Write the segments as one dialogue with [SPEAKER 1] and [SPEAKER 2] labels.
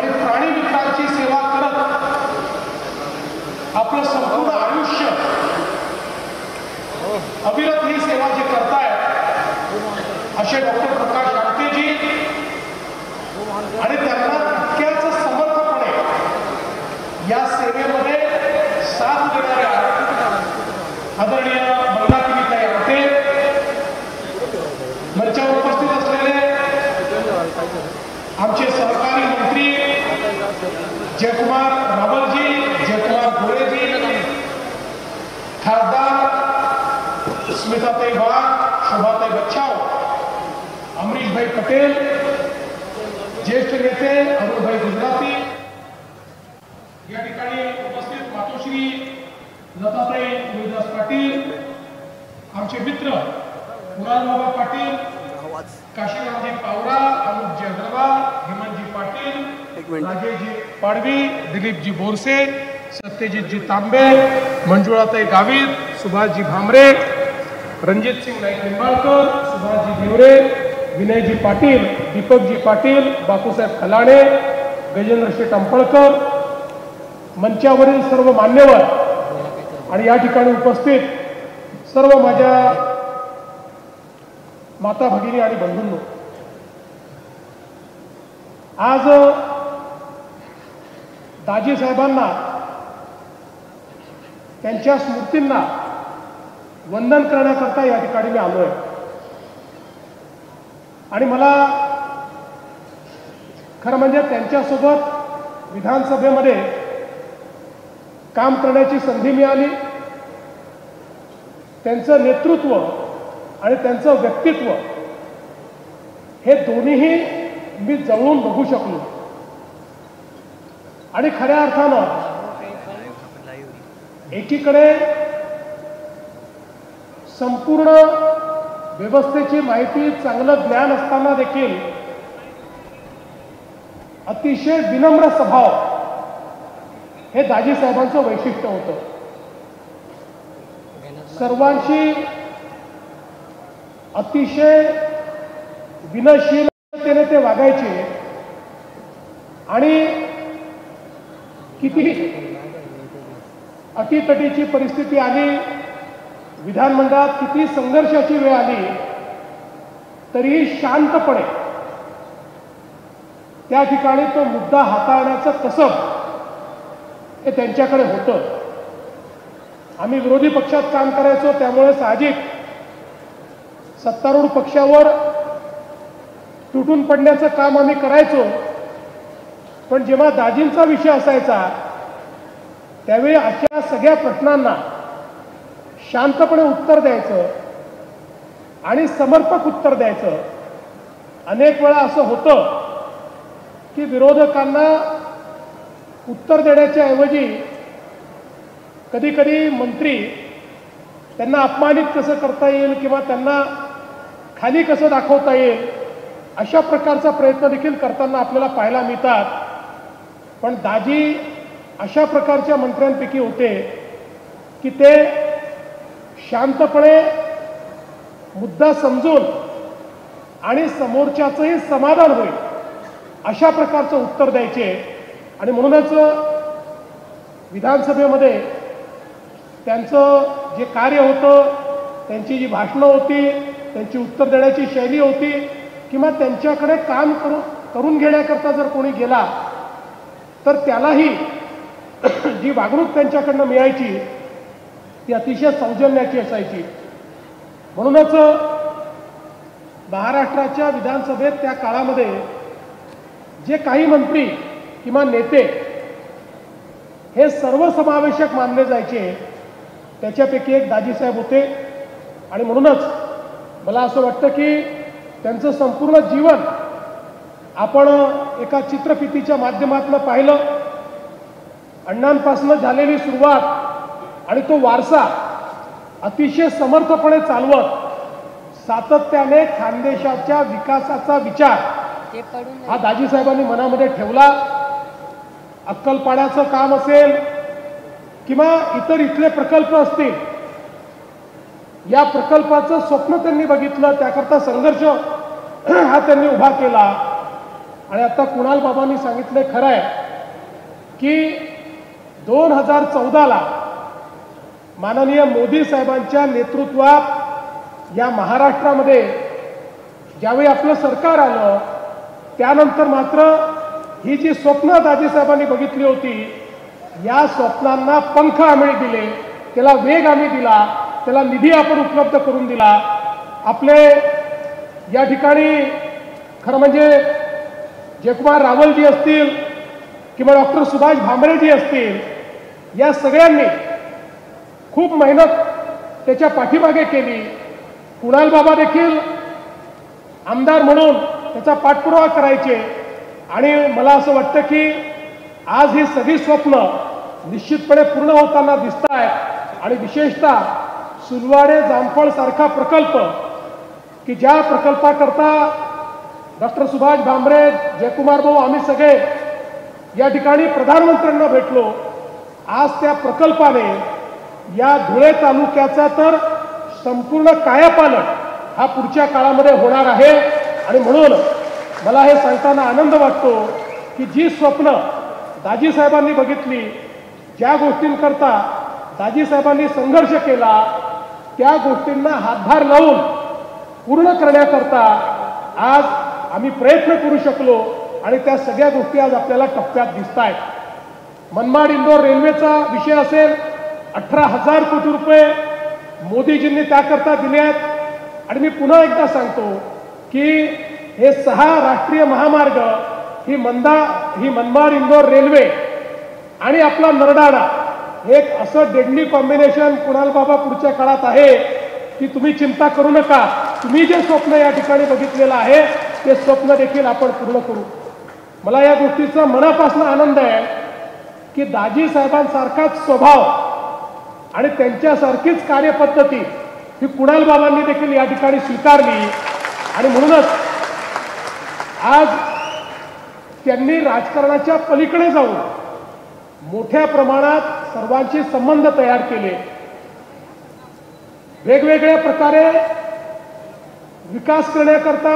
[SPEAKER 1] म्हणजे प्राणी मित्रांची सेवा करत आपलं संपूर्ण आयुष्य अविरत ही सेवा जे करतायत असे डॉक्टर प्रकाश आमटेजी आणि त्यांना तितक्याच समर्थपणे या सेवेमध्ये साथ देणाऱ्या आदरणीय मंदाकिनीताई आमटे, मंचावर उपस्थित असलेले आमचे सहकारी मंत्री जयकुमार रावलजी, जयकुमार गोरेजी, खासदार स्मिताताई वाघ, शोभाताई बच्छाव, अमरीशभाई पटेल, ज्येष्ठ नेते अरुणभाई गुजराती, या ठिकाणी उपस्थित मातोश्री लताताई रोहिदास पाटील, आमचे मित्र कुणालबाबा पाटील, काशीरामजी पावरा, अनुपजी अग्रवाल, हेमंतजी पाटील, राजेशजी पाडवी, दिलीपजी बोरसे, सत्यजितजी तांबे, मंजुळाताई गावित, सुभाषजी भामरे, रणजित सिंग नाईक निंबाळकर, सुभाषजी देवरे, विनयजी पाटील, दीपकजी पाटील, बापूसाहेब खलाणे, गजेंद्र शेठ अंपळकर, मंचावरील सर्व मान्यवर आणि या ठिकाणी उपस्थित सर्व माझ्या माता भगिनी आणि बंधूंनो, आज दाजी साहेबांना त्यांच्या स्मृतींना वंदन करण्याकरता या ठिकाणी मी आलोय आणि मला खरं म्हणजे त्यांच्यासोबत विधानसभेमध्ये काम करण्याची संधी मिळाली. त्यांचं नेतृत्व आणि त्यांचं व्यक्तित्व हे दोन्हीही मी जवळून बघू शकलो आणि खऱ्या अर्थानं एकीकडे संपूर्ण व्यवस्थेची माहिती, चांगलं ज्ञान असताना देखील अतिशय विनम्र स्वभाव हे दाजी साहेबांचं वैशिष्ट्य होतं. सर्वांशी अतिशय विनयशीलतेने ते वागायचे आणि किती अटीतटीची परिस्थिती आली, विधानमंडळात किती संघर्षाची वेळ आली, तरीही शांतपणे त्या ठिकाणी तो मुद्दा हाताळण्याचं कसब हे त्यांच्याकडे होतं. आम्ही विरोधी पक्षात काम करायचो, त्यामुळे साहजिक सत्तारूढ पक्षावर तुटून पडण्याचं काम आम्ही करायचो. पण जेव्हा दाजींचा विषय असायचा त्यावेळी अशा सगळ्या प्रश्नांना शांतपणे उत्तर द्यायचं आणि समर्पक उत्तर द्यायचं. अनेक वेळा असं होतं की विरोधकांना उत्तर देण्याच्या ऐवजी कधी कधी मंत्री त्यांना अपमानित कसं करता येईल किंवा त्यांना खाली कसं दाखवता येईल अशा प्रकारचा प्रयत्न देखील करताना आपल्याला पाहायला मिळतात. पण दाजी अशा प्रकारच्या मंत्र्यांपैकी होते की ते शांतपणे मुद्दा समजून आणि समोरच्याचंही समाधान होईल अशा प्रकारचं उत्तर द्यायचे. आणि म्हणूनच विधानसभेमध्ये त्यांचं जे कार्य होतं, त्यांची जी भाषणं होती, त्यांची उत्तर देण्याची शैली होती किंवा त्यांच्याकडे काम करून घेण्याकरता जर कोणी गेला तर त्यालाही जी वागणूक त्यांच्याकडनं मिळायची ती अतिशय सौजन्याची असायची. म्हणूनच महाराष्ट्राच्या विधानसभेत त्या काळामध्ये जे काही मंत्री किंवा नेते हे सर्वसमावेशक मानले जायचे त्याच्यापैकी एक दाजीसाहेब होते. आणि म्हणूनच मला असं वाटतं की त्यांचं संपूर्ण जीवन आपण एका चित्रफितीच्या माध्यमातून पाहिलं. अण्णांपासून झालेली सुरुवात आणि तो वारसा अतिशय समर्थपणे चालवत सातत्याने खानदेशाच्या विकासाचा विचार हा दाजीसाहेबांनी मनामध्ये ठेवला. अक्कलपाड्याचं काम असेल किंवा इतर इथले प्रकल्प असतील, या प्रकल्पाचं स्वप्न त्यांनी बघितलं, त्याकरता संघर्ष हा त्यांनी उभा केला. आणि आता कुणाल बाबांनी सांगितलं खरं आहे की 2014ला माननीय मोदी साहेबांच्या नेतृत्वात या महाराष्ट्रामध्ये ज्यावेळी आपलं सरकार आलं त्यानंतर मात्र ही जी स्वप्न दाजीसाहेबांनी बघितली होती या स्वप्नांना पंख आम्ही दिले, त्याला वेग आम्ही दिला, त्याला निधी आपण उपलब्ध करून दिला. आपले या ठिकाणी खरं म्हणजे जयकुमार रावलजी असतील किंवा डॉक्टर सुभाष भामरेजी असतील, या सगळ्यांनी खूप मेहनत त्याच्या पाठीमागे केली. कुणाल बाबा देखील आमदार म्हणून त्याचा पाठपुरावा करायचे आणि मला असं वाटतं की आज ही सगळी स्वप्न निश्चितपणे पूर्ण होताना दिसत आहेत. आणि विशेषतः सुलवाडे जामफळ सारखा प्रकल्प की ज्या प्रकल्पाकरता डॉक्टर सुभाष भामरे, जयकुमार भाऊ आम्ही सगळे या ठिकाणी प्रधानमंत्र्यांना भेटलो. आज त्या प्रकल्पाने या धुळे तालुक्याचा तर संपूर्ण कायापालट हा पुढच्या काळामध्ये होणार आहे. आणि म्हणून मला हे सांगताना आनंद वाटतो की जी स्वप्न दाजीसाहेबांनी बघितली, ज्या गोष्टींकरता दाजीसाहेबांनी संघर्ष केला, त्या गोष्टींना हातभार लावून पूर्ण करण्याकरता आज आम्ही प्रयत्न करू शकलो आणि त्या सगळ्या गोष्टी आज आपल्याला टप्प्यात दिसत आहेत. मनमाड इंदोर रेल्वेचा विषय असेल, 18,000 कोटी रुपये मोदीजींनी त्याकरता दिले आहेत. आणि मी पुन्हा एकदा सांगतो की हे 6 राष्ट्रीय महामार्ग, ही मनमाड इंदोर रेल्वे आणि आपला नरडाणा, एक असं डेडली कॉम्बिनेशन कुणाल बाबा पुढच्या काळात आहे की तुम्ही चिंता करू नका. तुम्ही जे स्वप्न या ठिकाणी बघितलेलं आहे ते स्वप्न देखील आपण पूर्ण करू. मला या गोष्टीचा मनापासून आनंद आहे की दाजी साहेबांसारखाच स्वभाव आणि त्यांच्यासारखीच कार्यपद्धती ही कुणाल बाबांनी देखील या ठिकाणी स्वीकारली. आणि म्हणूनच आज त्यांनी राजकारणाच्या पलीकडे जाऊन मोठ्या प्रमाणात सर्वांचे संबंध तयार केले. वेगवेगळ्या प्रकारे विकास करण्याकरता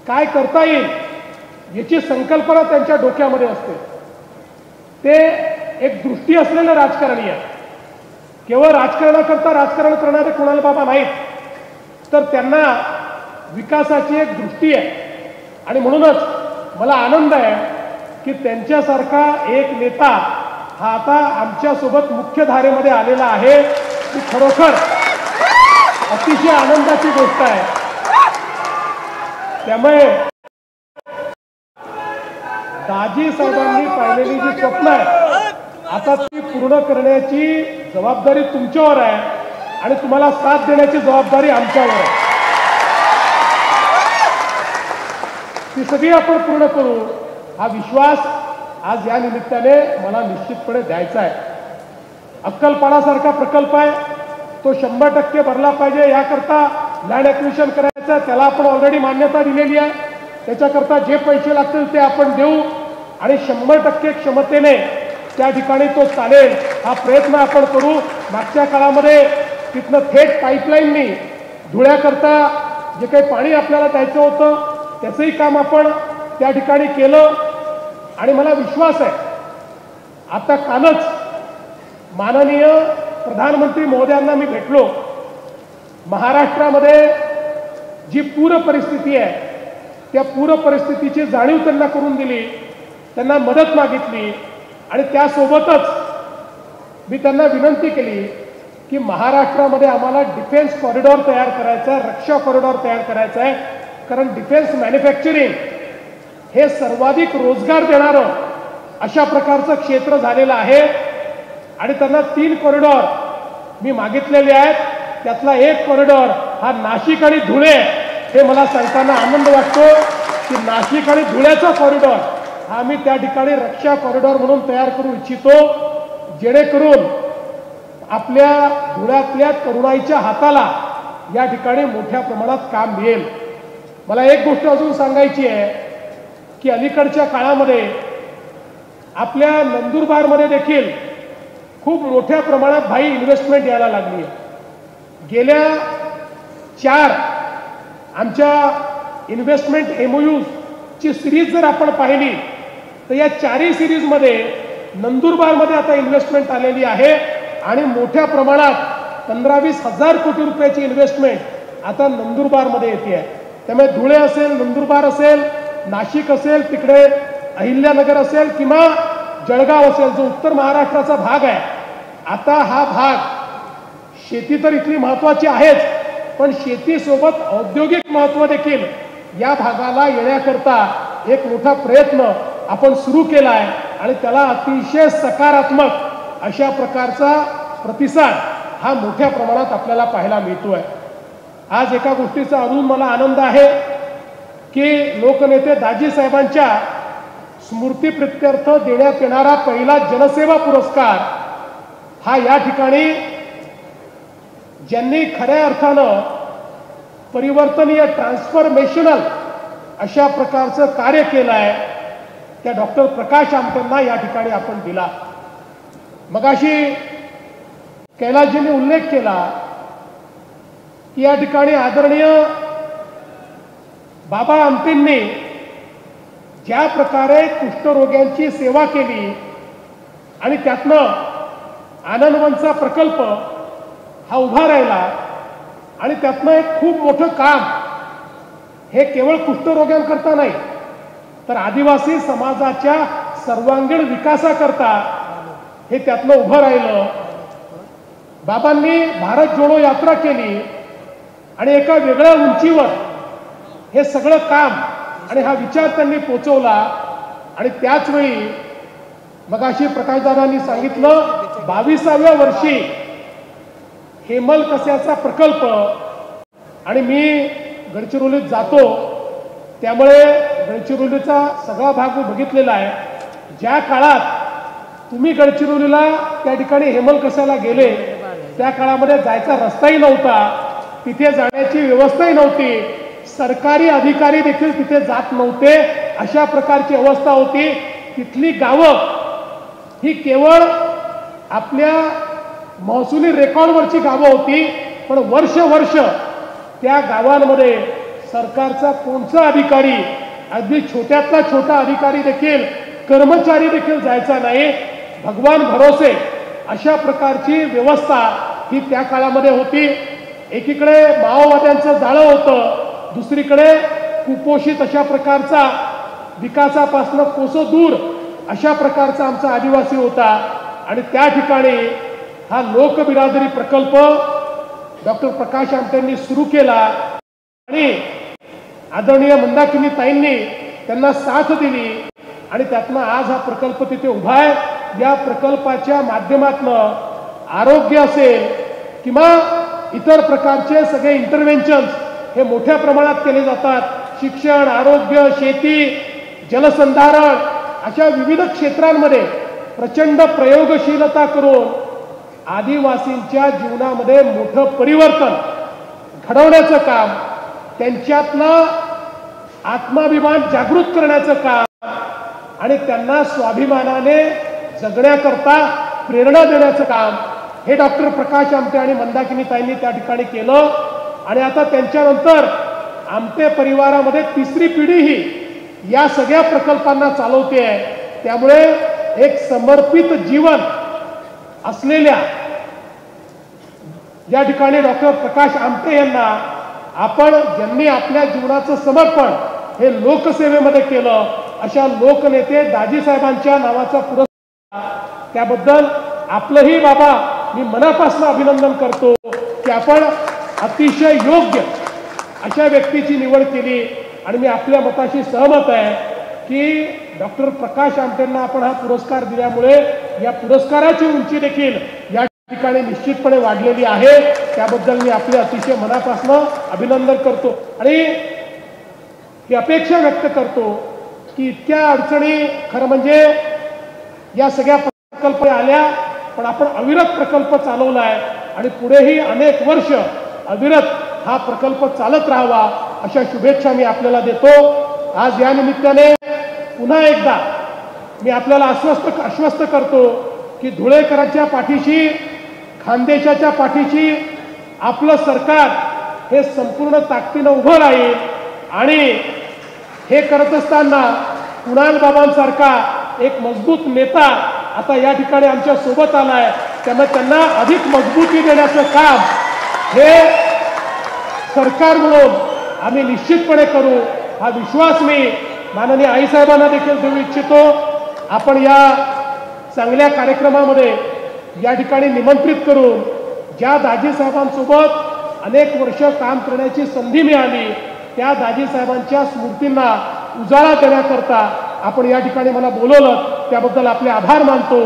[SPEAKER 1] काय करता येईल याची संकल्पना त्यांच्या डोक्यामध्ये असते. ते एक दृष्टी असलेले राजकारणी आहे. केवळ राजकारणाकरता राजकारण करणारे कुणाल बाबा नाहीत, तर त्यांना विकासाची एक दृष्टी आहे. आणि म्हणूनच मला आनंद आहे की त्यांच्यासारखा एक नेता हा आता आमच्यासोबत मुख्य धारेमध्ये आलेला आहे. ही खरोखर अतिशय आनंदाची गोष्ट आहे. त्यामुळे दाजी साहेबांनी पाहिलेली जी स्वप्न आहे आता ती पूर्ण करण्याची जबाबदारी तुमच्यावर आहे आणि तुम्हाला साथ देण्याची जबाबदारी आमच्यावर आहे. ती सगळी आपण पूर्ण करू हा विश्वास आज या निमित्ताने मला निश्चितपणे द्यायचा आहे. अक्कलपाडासारखा प्रकल्प आहे, तो 100% भरला पाहिजे. याकरता लँड ॲक्विजिशन करायचं आहे, त्याला आपण ऑलरेडी मान्यता दिलेली आहे. त्याच्याकरता जे पैसे लागतील ते आपण देऊ आणि 100% क्षमतेने त्या ठिकाणी तो चालेल हा प्रयत्न आपण करू. मागच्या काळामध्ये तिथनं थेट पाईपलाईननी धुळ्याकरता जे काही पाणी आपल्याला द्यायचं होतं त्याचंही काम आपण त्या ठिकाणी केलं. आणि मला विश्वास आहे आता कालच माननीय प्रधानमंत्री महोदयांना मी भेटलो. महाराष्ट्रामध्ये जी पूर परिस्थिती आहे त्या पूर परिस्थितीची जाणीव त्यांना करून दिली, त्यांना मदत मागितली आणि त्यासोबतच मी त्यांना विनंती केली की महाराष्ट्रामध्ये आम्हाला डिफेन्स कॉरिडॉर तयार करायचा आहे, रक्षा कॉरिडॉर तयार करायचा आहे. कारण डिफेन्स मॅन्युफॅक्चरिंग हे सर्वाधिक रोजगार देणारं अशा प्रकारचं क्षेत्र झालेलं आहे. आणि त्यांना 3 कॉरिडॉर मी मागितलेले आहेत. त्यातला एक कॉरिडॉर हा नाशिक आणि धुळे. हे मला सांगताना आनंद वाटतो की नाशिक आणि धुळ्याचा कॉरिडॉर हा मी त्या ठिकाणी रक्षा कॉरिडॉर म्हणून तयार करू इच्छितो, जेणेकरून आपल्या धुळ्यातल्या तरुणाईच्या हाताला या ठिकाणी मोठ्या प्रमाणात काम मिळेल. मला एक गोष्ट अजून सांगायची आहे की अलीकडच्या काळामध्ये आपल्या नंदुरबारमध्ये देखील खूप मोठ्या प्रमाणात भाई इन्व्हेस्टमेंट यायला लागली आहे. गेल्या 4 आमच्या इन्व्हेस्टमेंट MOUs ची सिरीज जर आपण पाहिली तर या चारही सिरीजमध्ये नंदुरबारमध्ये आता इन्व्हेस्टमेंट आलेली आहे आणि मोठ्या प्रमाणात 15-20 हजार कोटी रुपयाची इन्व्हेस्टमेंट आता नंदुरबारमध्ये येते आहे. त्यामुळे धुळे असेल, नंदुरबार असेल, नाशिक असेल, तिकडे अहिल्यानगर असेल किंवा जळगाव असेल, जो उत्तर महाराष्ट्राचा भाग आहे, आता हा भाग शेती तर इथली महत्त्वाची आहेच, पण शेतीसोबत औद्योगिक महत्त्व देखील या भागाला येण्याकरता एक मोठा प्रयत्न आपण सुरू केला आहे आणि त्याला अतिशय सकारात्मक अशा प्रकारचा प्रतिसाद हा मोठ्या प्रमाणात आपल्याला पाहायला मिळतोय. आज एका गोष्टीचा अजून मला आनंद आहे की लोकनेते दाजी साहेबांच्या स्मृतीप्रित्यर्थ देण्यात येणारा पहिला जनसेवा पुरस्कार हा या ठिकाणी ज्यांनी खऱ्या अर्थानं परिवर्तनीय ट्रान्सफॉर्मेशनल अशा प्रकारचं कार्य केलं आहे त्या डॉक्टर प्रकाश आमटेंना या ठिकाणी आपण दिला. मगाशी कैलासजींनी उल्लेख केला की या ठिकाणी आदरणीय बाबा आमटेंनी ज्या प्रकारे कुष्ठरोग्यांची सेवा केली आणि त्यातनं आनंदवनचा प्रकल्प हा उभा राहिला आणि त्यातनं एक खूप मोठं काम हे केवळ कुष्ठरोग्यांकरता नाही तर आदिवासी समाजाच्या सर्वांगीण विकासाकरता हे त्यातनं उभं राहिलं. बाबांनी भारत जोडो यात्रा केली आणि एका वेगळ्या उंचीवर हे सगळं काम आणि हा विचार त्यांनी पोचवला आणि त्याच वेळी मगाशी प्रकाशदादांनी सांगितलं 22व्या वर्षी हेमलकस्याचा प्रकल्प आणि मी गडचिरोलीत जातो त्यामुळे गडचिरोलीचा सगळा भाग मी बघितलेला आहे. ज्या काळात तुम्ही गडचिरोलीला त्या ठिकाणी हेमलकस्याला गेले त्या काळामध्ये जायचा रस्ताही नव्हता, तिथे जाण्याची व्यवस्थाही नव्हती, सरकारी अधिकारी देखील तिथे जात नव्हते, अशा प्रकारची अवस्था होती. तिथली गावं ही केवळ आपल्या महसुली रेकॉर्डवरची गावं होती, पण वर्ष त्या गावांमध्ये सरकारचा कोणचा अधिकारी, अगदी छोट्यातला छोटा अधिकारी देखील, कर्मचारी देखील जायचा नाही. भगवान भरोसे अशा प्रकारची व्यवस्था ही त्या काळामध्ये होती. एकीकडे माओवाद्यांचं जाळं होतं, दुसरीकडे कुपोषित अशा प्रकारचा विकासापासून कोसो दूर अशा प्रकारचा आमचा आदिवासी होता आणि त्या ठिकाणी हा लोकबिरादरी प्रकल्प डॉक्टर प्रकाश आमटेंनी सुरू केला आणि आदरणीय मंदाकिनी ताईंनी त्यांना साथ दिली आणि त्यातनं आज हा प्रकल्प तिथे उभा आहे. या प्रकल्पाच्या माध्यमातून आरोग्य असेल किंवा इतर प्रकारचे सगळे इंटरव्हेन्शन्स हे मोठ्या प्रमाणात केले जातात. शिक्षण, आरोग्य, शेती, जलसंधारण अशा विविध क्षेत्रांमध्ये प्रचंड प्रयोगशीलता करून आदिवासींच्या जीवनामध्ये मोठं परिवर्तन घडवण्याचं काम, त्यांच्यातलं आत्माभिमान जागृत करण्याचं काम आणि त्यांना स्वाभिमानाने जगण्याकरता प्रेरणा देण्याचं काम हे डॉक्टर प्रकाश आमटे आणि मंदाकिनी ताईंनी त्या ठिकाणी केलं. आणि आता त्यांच्यानंतर आमटे परिवारामध्ये तिसरी पिढी ही या सगळ्या प्रकल्पांना चालवते आहे. त्यामुळे एक समर्पित जीवन असलेल्या या ठिकाणी डॉक्टर प्रकाश आमटे यांना आपण, ज्यांनी आपल्या जीवनाचं समर्पण हे लोकसेवेमध्ये केलं, अशा लोकनेते दाजी साहेबांच्या नावाचा पुरस्कार, त्याबद्दल आपलंही बाबा मी मनापासून अभिनंदन करतो की आपण अतिशय योग्य अशा व्यक्तीची निवड केली. आणि मी आपल्या मताशी सहमत आहे की डॉक्टर प्रकाश आमटेंना आपण हा पुरस्कार दिल्यामुळे या पुरस्काराची उंची देखील या ठिकाणी निश्चितपणे वाढलेली आहे. त्याबद्दल मी आपले अतिशय मनापासून अभिनंदन करतो आणि ही अपेक्षा व्यक्त करतो की इतक्या अडचणी खरं म्हणजे या सगळ्या प्रकल्प आल्या, पण आपण अविरत प्रकल्प चालवला आहे आणि पुढेही अनेक वर्ष अविरत हा प्रकल्प चालत राहावा अशा शुभेच्छा मी आपल्याला देतो. आज या निमित्ताने पुन्हा एकदा मी आपल्याला आश्वस्त करतो की धुळेकरांच्या पाठीशी, खानदेशाच्या पाठीशी आपलं सरकार हे संपूर्ण ताकदीनं उभं राहील आणि हे करत असताना कुणाल बाबांसारखा एक मजबूत नेता आता या ठिकाणी आमच्या सोबत आलाय, त्यामुळे त्यांना अधिक मजबूती देण्याचं काम हे सरकार म्हणून आम्ही निश्चितपणे करू, हा विश्वास मी माननीय आईसाहेबांना देखील देऊ इच्छितो. आपण या चांगल्या कार्यक्रमामध्ये या ठिकाणी निमंत्रित करून ज्या दाजीसाहेबांसोबत अनेक वर्ष काम करण्याची संधी मिळाली त्या दाजीसाहेबांच्या स्मृतींना उजाळा देण्याकरता आपण या ठिकाणी मला बोलवलं, त्याबद्दल आपले आभार मानतो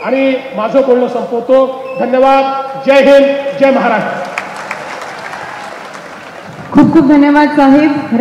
[SPEAKER 1] आणि माझं बोलणं संपवतो. धन्यवाद. जय हिंद, जय महाराष्ट्र.
[SPEAKER 2] खूप खूप धन्यवाद साहेब.